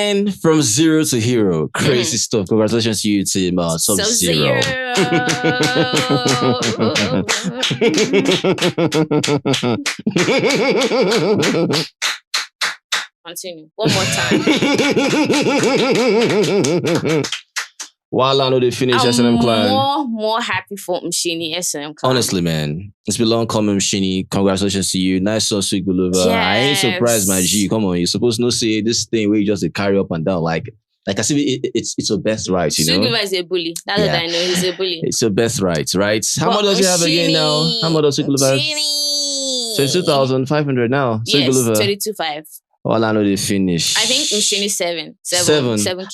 And from zero to hero, crazy stuff. Congratulations to you, team. Sub-Zero. Continue. One more time. While I know they finish S&M Clan. More happy for Mshini S&M Clan. Honestly, man. It's been long coming, Mshini. Congratulations to you. Nice sauce, sweet Guluva. Yes. I ain't surprised, my G. Come on, you're supposed to know, say this thing where you just carry up and down. Like I see it's your best right, you know? Guluva is a bully. That's what I know. He's a bully. It's your best right? How much does he have again now? How much does Guluva have? 22,500 now. Yes, 22,500. All I know they finish. I think Mshini 7. I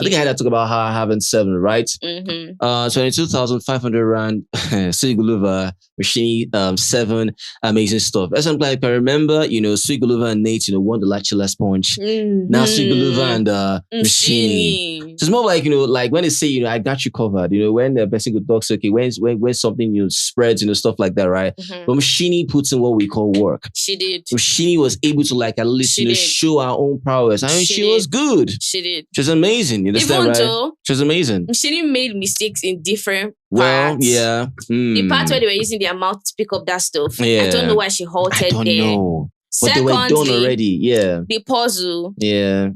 think I had to talk about her having 7, right? 22,500 rand. Sweet Guluva, Mshini 7. Amazing stuff. As I'm like, I remember, Sweet Guluva and Nate, won the Lachila Sponge. Now Sweet Guluva and Mshini. So it's more like, like when they say, I got you covered. When the person could talk, okay, when something spreads, stuff like that, right? But Mshini puts in what we call work. She did. Mshini was able to at least show our own prowess. I mean, she was good. She did. She was amazing. You understand, right? She was amazing. Mshini made mistakes in different parts. Well, yeah. The part where they were using their mouth to pick up that stuff. Yeah. I don't know why she halted there. I don't know. But they were done already. Yeah. The puzzle. Yeah.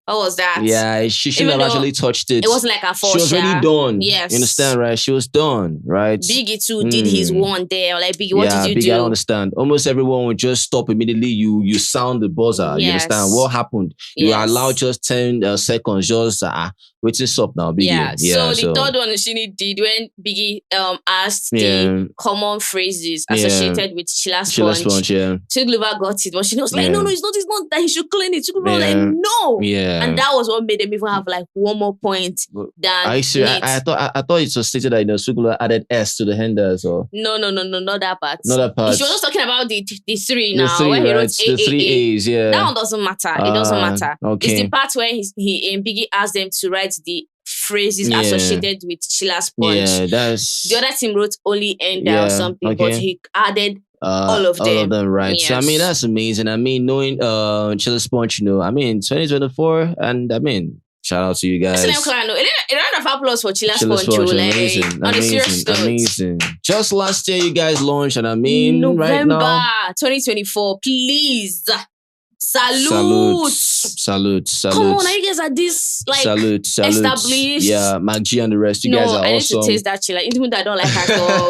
What was that? Yeah, she shouldn't have actually touched it. It wasn't like a force. She was already done. Yes. You understand, right? She was done, right? Biggie too did his one there. Like, Biggie, what did you do? I understand. Almost everyone would just stop immediately. You sound the buzzer. Yes. You understand? What happened? You allowed just 10 seconds. Just, what's this up now, Biggie? Yeah. So the third one Mshini did when Biggie asked the common phrases associated with Sheila Sponge. Guluva got it. But she was like, no, it's not that he should clean it. Guluva was like, no. Yeah. And that was what made them even have one more point than I thought it was stated that Guluva added S to the handers or no, not that part. Not that part. She was just talking about the 3 now. The 3, when he wrote the 3 A's, yeah. That one doesn't matter. It doesn't matter. Okay. It's the part where Biggie asked them to write the phrases associated with Sheila Sponge. Yeah, that's... The other team wrote only end or something, but he added all of them. All of them, right. Yes. So, I mean, that's amazing. I mean, knowing Sheila Sponge, 2024, and I mean, shout out to you guys. A round of applause for Sheila Sponge. Amazing. Just last year, you guys launched, and I mean, November right now, 2024, please. Salute. Come on, you guys are this salute. established. Yeah, Mac G and the rest. You guys are awesome. I need to taste that chilla, even though I don't like alcohol.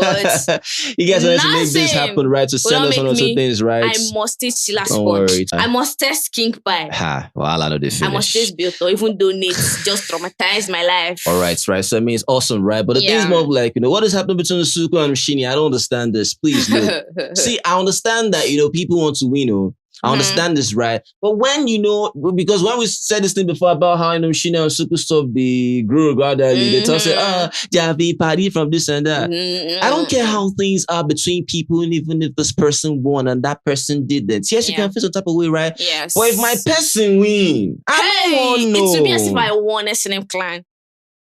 You guys are to make this happen, right? To send us one or two things, right? I must taste Sheila Sponge. I must taste skink pie. Well, I know this. I must taste Bilto, even though it's just traumatized my life. All right. So I mean, it's awesome, right? But the thing is more like, what is happening between Nsuku and Mshini? I don't understand this. Please, look. See, I understand that, people want to win, I understand this, right? But when, because when we said this thing before about how, Mshini and Nsuku stuff, they grew gradually, they talk, say, they have a party from this and that. I don't care how things are between people, and even if this person won and that person didn't. Yes, you can feel some type of way, right? Yes. But if my person win, I don't want to know. It would be as if I won S&M Clan.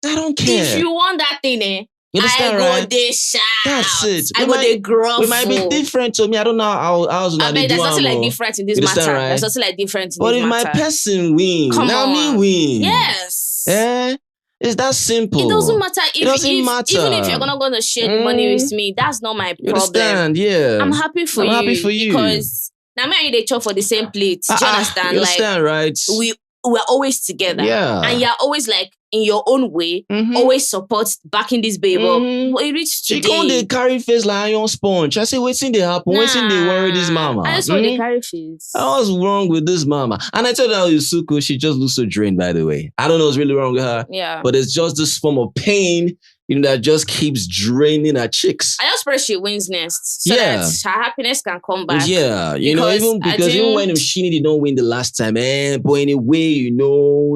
I don't care. If you won that thing, I go there shout. That's it. I go there gruff. It might be different to me. I don't know how I mean, there's nothing like different in this matter. Right? There's nothing like different in but this if matter. my person win, now me win. Yes. It's that simple. It doesn't matter. Even if you're not going to share the money with me, that's not my problem. Understand? Yeah. I'm happy for you. Because now me and you they chop for the same plate. Do you understand? You understand, right? We're always together. Yeah. And you're always in your own way, always support backing this baby up. But it reached today. She can't they carry face like iron sponge. I say, waiting they happen. Waiting they worry this mama. I just want they carry face. What's wrong with this mama? And I told her Nsuku, she just looks so drained, by the way. I don't know what's really wrong with her. Yeah. But it's just this form of pain, that just keeps draining her cheeks. I just pray she wins next. So that her happiness can come back. Yeah. Even when Mshini did not win the last time, but anyway,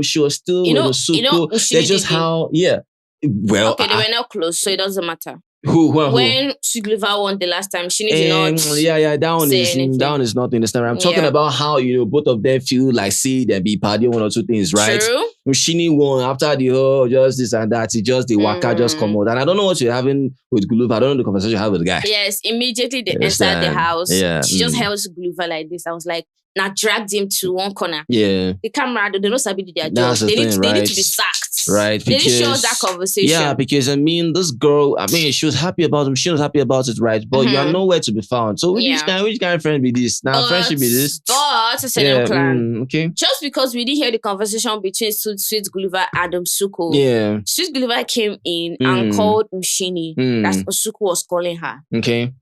she was still with Nsuku. That's just how, Well, okay, they were not close, so it doesn't matter. Who? When Guluva won the last time, she did not that one is nothing this time. I'm talking about how, both of them feel like, see, they be partying one or two things, right? True. Mshini won after the whole just this and that. It just, the waka just come out. And I don't know what you're having with Guluva. I don't know the conversation you have with the guy. Yes, immediately they entered the house. Yeah. She just held Guluva like this. I was like, now dragged him to one corner. Yeah. The camera, they don't sabi do their job. They need to be sacked. Right. They didn't show us that conversation. Yeah, because this girl, she was happy about him. She was happy about it, right? But you are nowhere to be found. So which kind of friend be this? Now friendship be this? But okay. Just because we didn't hear the conversation between Sweet Guluva and Nsuku, Sweet Guluva came in and called Mshini. That's what Nsuku was calling her. Okay.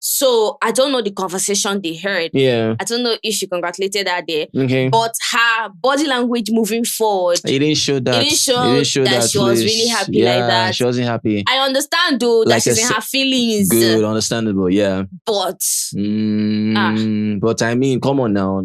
So I don't know the conversation they heard. Yeah. I don't know if she congratulated her there. Okay. But her body language moving forward. It didn't show that. It didn't show that she was really happy like that. She wasn't happy. I understand though that she's in her feelings. Good, understandable, yeah. But but I mean, come on now.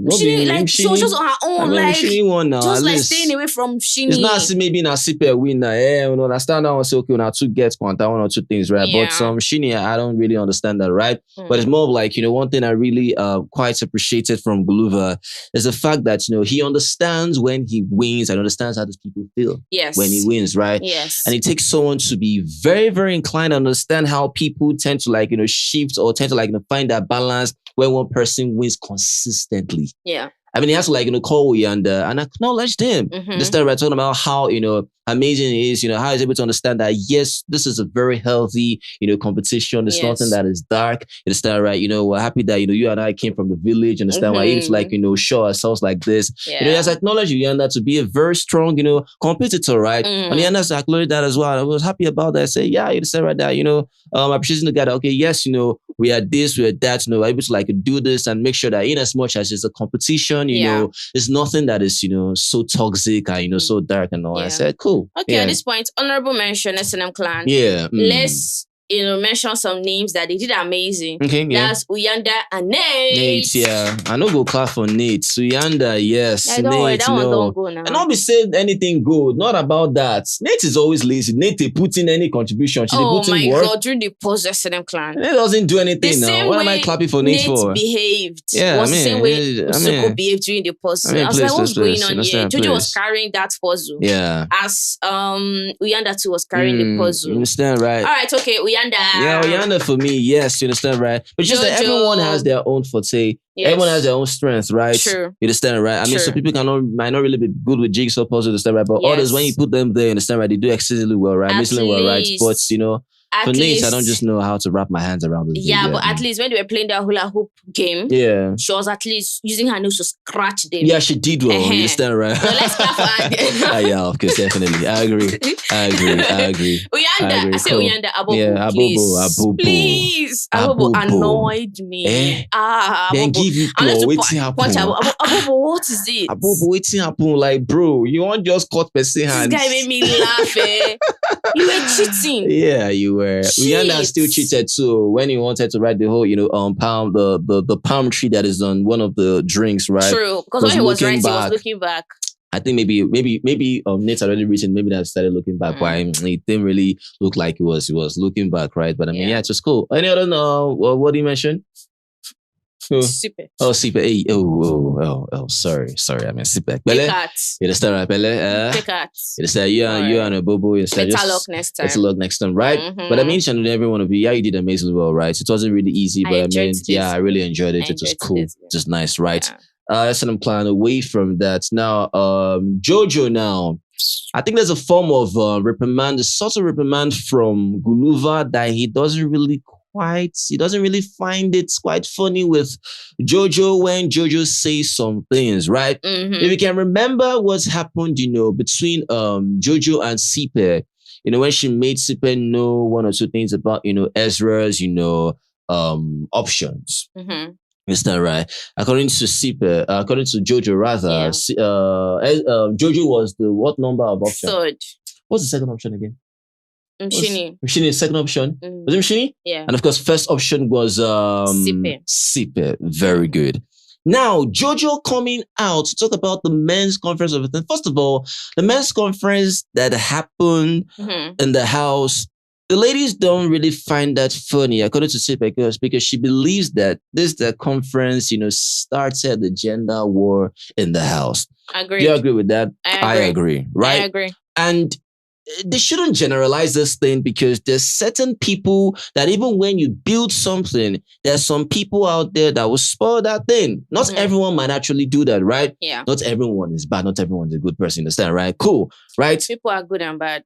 She was just on her own, Mshini won now. Just staying away from Mshini. It's not maybe not super winner. Understand that one say okay, now two gets one or two things, right? But Mshini, I don't really understand that, right? But it's more of like, one thing I really quite appreciated from Guluva is the fact that, he understands when he wins and understands how these people feel when he wins, right? Yes. And it takes someone to be very, very inclined to understand how people tend to shift or tend to find that balance when one person wins consistently. Yeah. I mean, he has to call Uyanda and acknowledge him. This time we're talking about how, amazing it is, how he's able to understand that, yes, this is a very healthy, competition. It's nothing that is dark. It's that, right? We're happy that, you and I came from the village. Understand why able to show ourselves like this. Yeah. He has acknowledged Uyanda to be a very strong, competitor, right? And he has acknowledged that as well. I was happy about that. I said, yeah, you said right there, appreciating the guy that, okay, yes, we are this, we are that, we're able to do this and make sure that in as much as it's a competition, there's nothing that is, so toxic and, so dark and all. I said, cool. Okay, at this point, honorable mention, SNM Clan. Yeah. Let's, mention some names that they did amazing. Okay, That's Uyanda and Nate. Nate, yeah. I know go clap for Nate. Uyanda, yes. Yeah, don't worry, that one don't go now. And not be saying anything good. Not about that. Nate is always lazy. Nate, they put in any contribution. She put in work. God, during the post SNM Clan. Nate doesn't do anything now. What am I clapping for Nate for? Behaved. Was the same way Nsuku behaved during the puzzle. I was like, what's going on here? Jojo was carrying that puzzle. Yeah. As Uyanda too was carrying the puzzle. You understand, right? All right, okay, Uyanda. Yeah, Uyanda for me, yes, you understand, right? But just that everyone has their own forte. Yes. Everyone has their own strength, right? True. You understand, right? I mean, some people might not really be good with jigsaw puzzles, understand, right? But others, when you put them there, understand, right? They do exceedingly well, right? Amazingly well, right? But, for Nate, I don't just know how to wrap my hands around this. Yeah, but at least when they were playing that hula hoop game, she was at least using her nose to scratch them. Yeah, she did well. You understand, right? So let's clap for her. Yeah, of course, definitely. I agree. Uyanda, I say Uyanda, Abobo, please. Please. Abobo annoyed me. Then give you waiting happen. Abobo, what is it? Abobo, waiting happen. Like, bro, you want just cut person hands. This guy made me laugh, You were cheating. Yeah, you were. Uyanda still cheated too when he wanted to write the whole, palm, the palm tree that is on one of the drinks, right? True, because when he was writing, he was looking back. I think maybe Nate's already written. Maybe that started looking back. But it didn't really look like he was looking back, right? But I mean, it's just cool. Any other what do you mention? Sipe. Oh, Sipe. Hey, oh, sorry. I mean, Sipe. Bele. You understand, right, Bele? You understand, you and a Bobo. You understand. Better luck next time. Better luck next time, right? But I mean, every one of you, you did amazingly well, right? It wasn't really easy, but I mean, I really enjoyed it. It was cool. Just nice, right? I'm planning away from that. Now, Jojo now. I think there's a form of reprimand, a sort of reprimand from Guluva that he doesn't really find it quite funny with Jojo when Jojo says some things, right? If you can remember what's happened, between Jojo and Sipe, when she made Sipe know one or two things about, Ezra's, options. Is that right? According to Jojo rather, Jojo was the what number of option? Third. What's the second option again? Mshini. Mshini, second option. Was it Mshini? Yeah. And of course, first option was Sipe. Very good. Now, Jojo coming out to talk about the men's conference of everything. First of all, the men's conference that happened in the house, the ladies don't really find that funny, according to Sipe, because she believes that the conference, started the gender war in the house. Agreed. Do you agree with that? I agree. Right? I agree. And they shouldn't generalize this thing, because there's certain people that even when you build something, there's some people out there that will spoil that thing. Not everyone might actually do that, right? Yeah. Not everyone is bad. Not everyone is a good person. Understand, right? Cool, right? People are good and bad.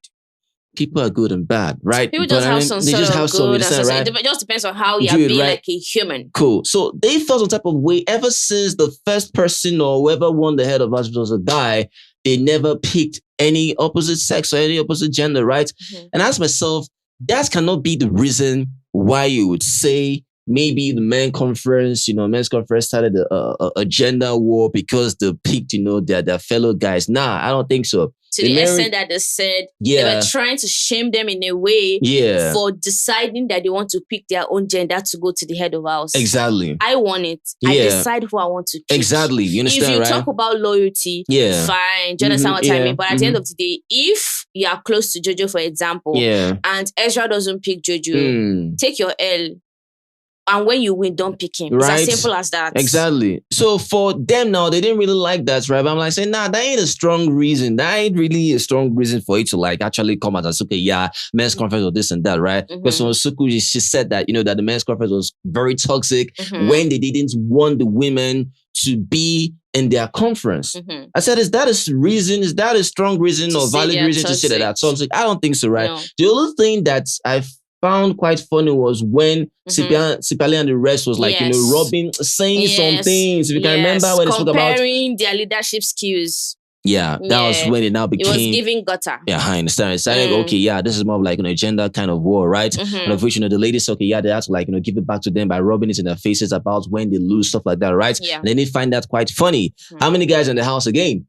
People are good and bad, right? People just have some sort of good and some, right? It just depends on how you're being like a human. Cool. So they felt some type of way ever since the first person or whoever won the head of us was a guy. They never picked any opposite sex or any opposite gender, right? And I asked myself, that cannot be the reason why you would say maybe the men's conference started a gender war because they picked, their fellow guys. Nah, I don't think so. To the extent that they said they were trying to shame them in a way for deciding that they want to pick their own gender to go to the head of house. Exactly. I want it. I decide who I want to pick. Exactly. You understand, if you talk about loyalty, fine. Do you understand what I mean? But at the end of the day, if you are close to Jojo, for example, and Ezra doesn't pick Jojo, take your L. And when you win, don't pick him. It's as simple as that. Exactly. So for them now, they didn't really like that, right? But I'm like saying, nah, that ain't a strong reason. That ain't really a strong reason for it to like actually come out and say, okay, men's conference or this and that, right? Because Nsuku, she said that, that the men's conference was very toxic when they didn't want the women to be in their conference. I said, is that a strong reason or valid reason to say that that's toxic? I don't think so, right? No. The only thing that I found quite funny was when Sipali and the rest was like, Robin saying some things. If you can remember when they spoke about comparing their leadership skills. Yeah, that was when it now became... It was giving gutter. Yeah, I understand. It's like, okay, this is more of like an agenda kind of war, right? And of which, the ladies, okay, they have to like, give it back to them by rubbing it in their faces about when they lose, stuff like that, right? Yeah. And then they find that quite funny. How many guys in the house again?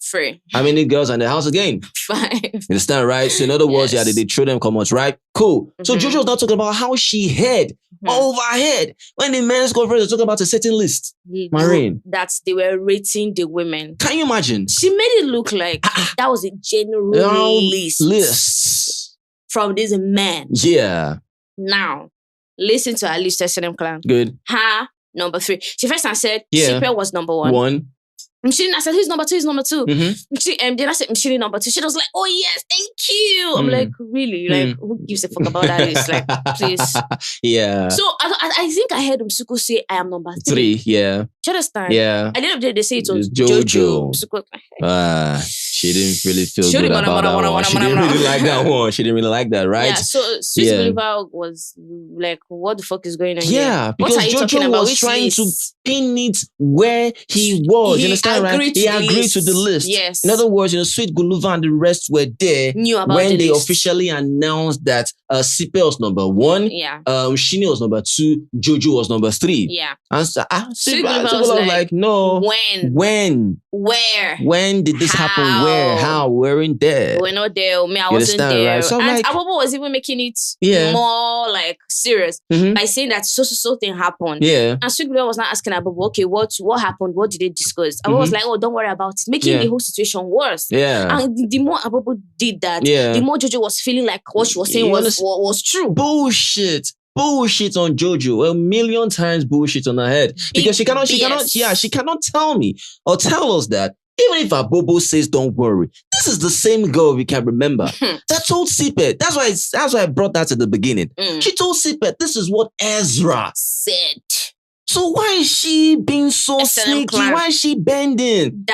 3. How many girls in the house again? 5. You understand, right? So in other words, they threw them comments, right? Cool. So Jojo's not talking about how she head over head when the men's conference was talking about a certain list. Marine. They were rating the women. Can you imagine? She made it look like that was a general list from this man. Yeah. Now, listen to her list, S&M clan. Good. Her number 3. She first said Sipe was number 1. Mshini, I said, who's number 2? Who's number 2? Then I said, Mshini number 2. She was like, oh yes, thank you. I'm like, really? Like, who gives a fuck about that list? Like, please. Yeah. So I think I heard Nsuku say, I am number 3. Yeah. Do you understand? Yeah. At the end of the day, they say it was Jojo. Nsuku. She didn't really feel good about that one. She didn't really like that one. She didn't really like that, right? Yeah, so Sweet Guluva was like, what the fuck is going on here? Because what are you Jojo about? was trying to pin it where he was. You understand, right? He agreed to the list. Yes. In other words, Sweet Guluva and the rest were there when they officially announced that Sipe was number 1, Mshini was number 2, Jojo was number 3. Yeah. And so, Sweet Guluva was like, no. When? Where? When did this happen? Where? How? We weren't there. We're not there. Me, I wasn't there. Right? So and Abobo was even making it more like serious by saying that so thing happened. Yeah. And Sweet Guluva was not asking Abobo, okay, what happened? What did they discuss? Abobo was like, oh, don't worry about it. Making the whole situation worse. Yeah. And the more Abobo did that, the more Jojo was feeling like what she was saying was true. Bullshit on Jojo, 1,000,000 times bullshit on her head, because she cannot tell me or tell us that even if Abobo says don't worry, this is the same girl we can remember that told Sipe. That's why I brought that at the beginning. She told Sipe this is what Ezra said. So why is she being so sneaky? Why is she bending?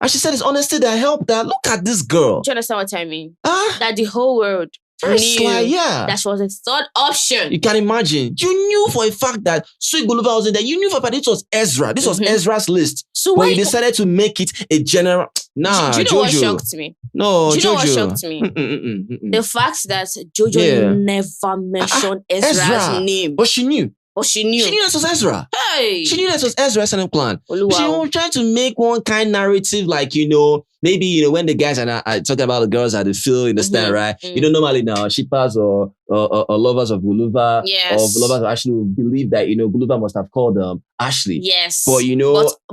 And she said it's honesty that helped her. Look at this girl. Do you understand what I mean? That the whole world knew that she was a third option. You can imagine. You knew for a fact that Sweet Guluva was in there. You knew for a fact this was Ezra. This was Ezra's list. So but you decided to make it a general... Nah, do you know Jojo. what shocked me? No, do you Jojo. know what shocked me? The fact that Jojo never mentioned Ezra's name. But she knew. She knew that was Ezra. Hey. She knew that was Ezra's clan. She was trying to make one kind of narrative like, maybe, when the guys are talking about the girls at the field, you understand, right? Normally now, shippers or lovers of Guluva or lovers of Ashley will believe that, Guluva must have called Ashley. Yes. But,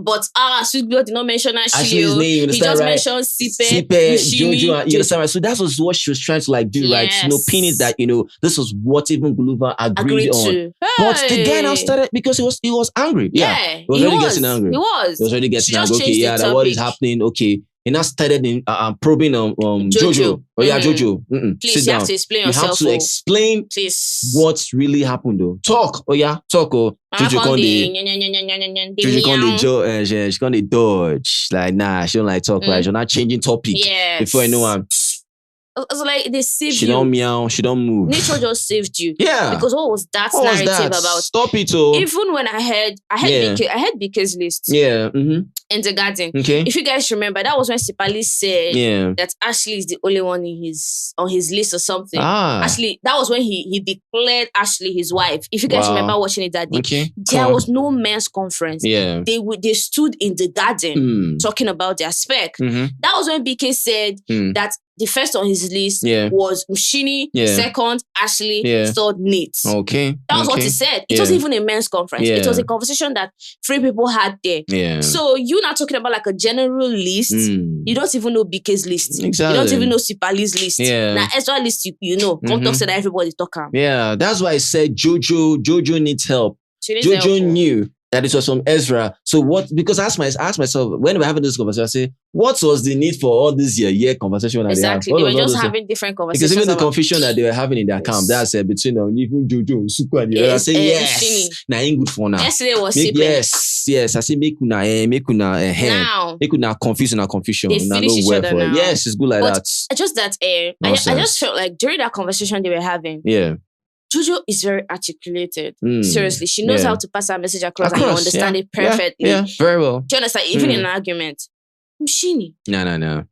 But Sweet Guluva did not mention Ashley's name, he just mentioned Sipe, Jojo, you understand, right? So that was what she was trying to like do, right? Pin it that, this was what even Guluva agreed on. To. But the guy now started because he was angry. Yeah. He was already getting angry. He was already getting angry. Okay, that what is happening? Okay. he now started in probing Jojo. Oh yeah, Jojo. Please, you have to explain yourself. You have to explain what really happened though. Talk. Oh yeah, talk. Oh, Jojo can't she can't dodge. Like nah, she don't like talk. Right, she's not changing topic. Yes. Before anyone. So like they saved you. She don't meow, she don't move. Nature just saved you. Yeah. Because what was that narrative about? Stop it, oh. Even when I heard BK's list. Yeah. In the garden. Okay. If you guys remember, that was when Sipali said that Ashley is the only one on his list or something. Ashley, that was when he declared Ashley his wife. If you guys remember watching it that day, there was no men's conference. Yeah. They stood in the garden talking about their spec. That was when BK said that the first on his list was Mshini, second Ashley, third Nate. Okay. That was what he said. It wasn't even a men's conference. It was a conversation that 3 people had there. Yeah. So you're not talking about like a general list. You don't even know BK's list. Exactly. You don't even know Sipali's list. Yeah. Now extra list you know. Come talk to that everybody talk. Yeah. That's why I said Jojo needs help. Jojo knew that it was from Ezra. So what? Because I asked myself when we were having this conversation, I say, what was the need for all this year conversation? Exactly. They were just having different conversations. Because even the confusion that they were having in their camp, that's between even Jojo, Nsuku, and the other. I say yes. Now ain't good for now. Yesterday was yes. I say make una confusion and confusion. They finish each other now. Yes, it's good like that. Just that I just felt like during that conversation they were having. Yeah. Jojo is very articulated. Seriously, she knows how to pass her message across and you understand it perfectly. Yeah, very well. Do you understand? Even in an argument. Mshini. No.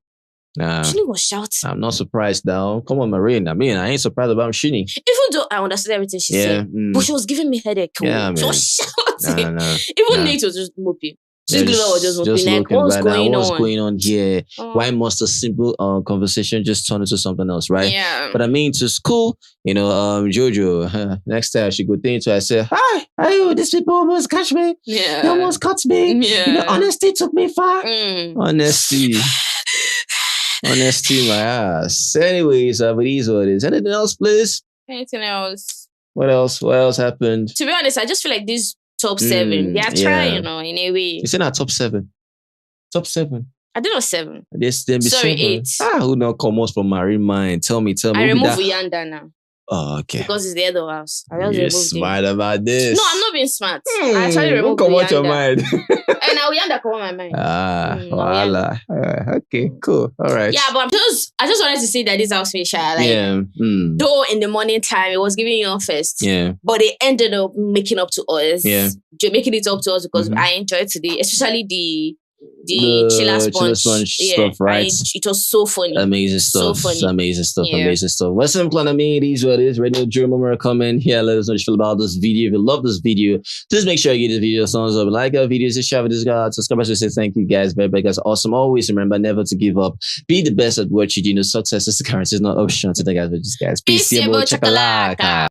Mshini was shouting. I'm not surprised now. Come on, Marine. I mean, I ain't surprised about Mshini. Even though I understood everything she said, but she was giving me headache. Yeah, she was shouting. No. Even Nate was just moping. Guluva was just moping. Like, what's going on here? Why must a simple conversation just turn into something else, right? Yeah. But I mean, to school, Jojo, next time she go think to I say, hi, these people almost catch me. Yeah. They almost cut me. Yeah. Honesty took me far. Honesty, my ass. Anyways, but these what it is. Anything else, please? Anything else? What else happened? To be honest, I just feel like this top 7. They are trying, in a way. You said not top 7. Top 7. I didn't know 7. Sorry, 8. Who not come out from Marine Mind? Tell me. I remove Uyanda now. Oh, okay. Because it's the head of house. You're smart about this. No, I'm not being smart. I actually removed come out your mind. And now Uyanda come out my mind. Okay, cool. All right. Yeah, but I just wanted to say that this house facial, though in the morning time it was giving you on first. Yeah. But they ended up making up to us. Yeah. Making it up to us because I enjoyed today, especially the chiller sponge stuff, right? It was so funny. Amazing stuff. So funny. Amazing stuff. What's up, Clan? It is what it is. Radio German comment. Yeah, let us know what you feel about this video. If you love this video, just make sure you give this video a thumbs up. Like our videos, share with this guy, subscribe to say thank you guys. Very guys, awesome. Always remember never to give up. Be the best at what you do. Success is the currency, is not optional. So thank you guys for this, guys. Peace, chakalaka.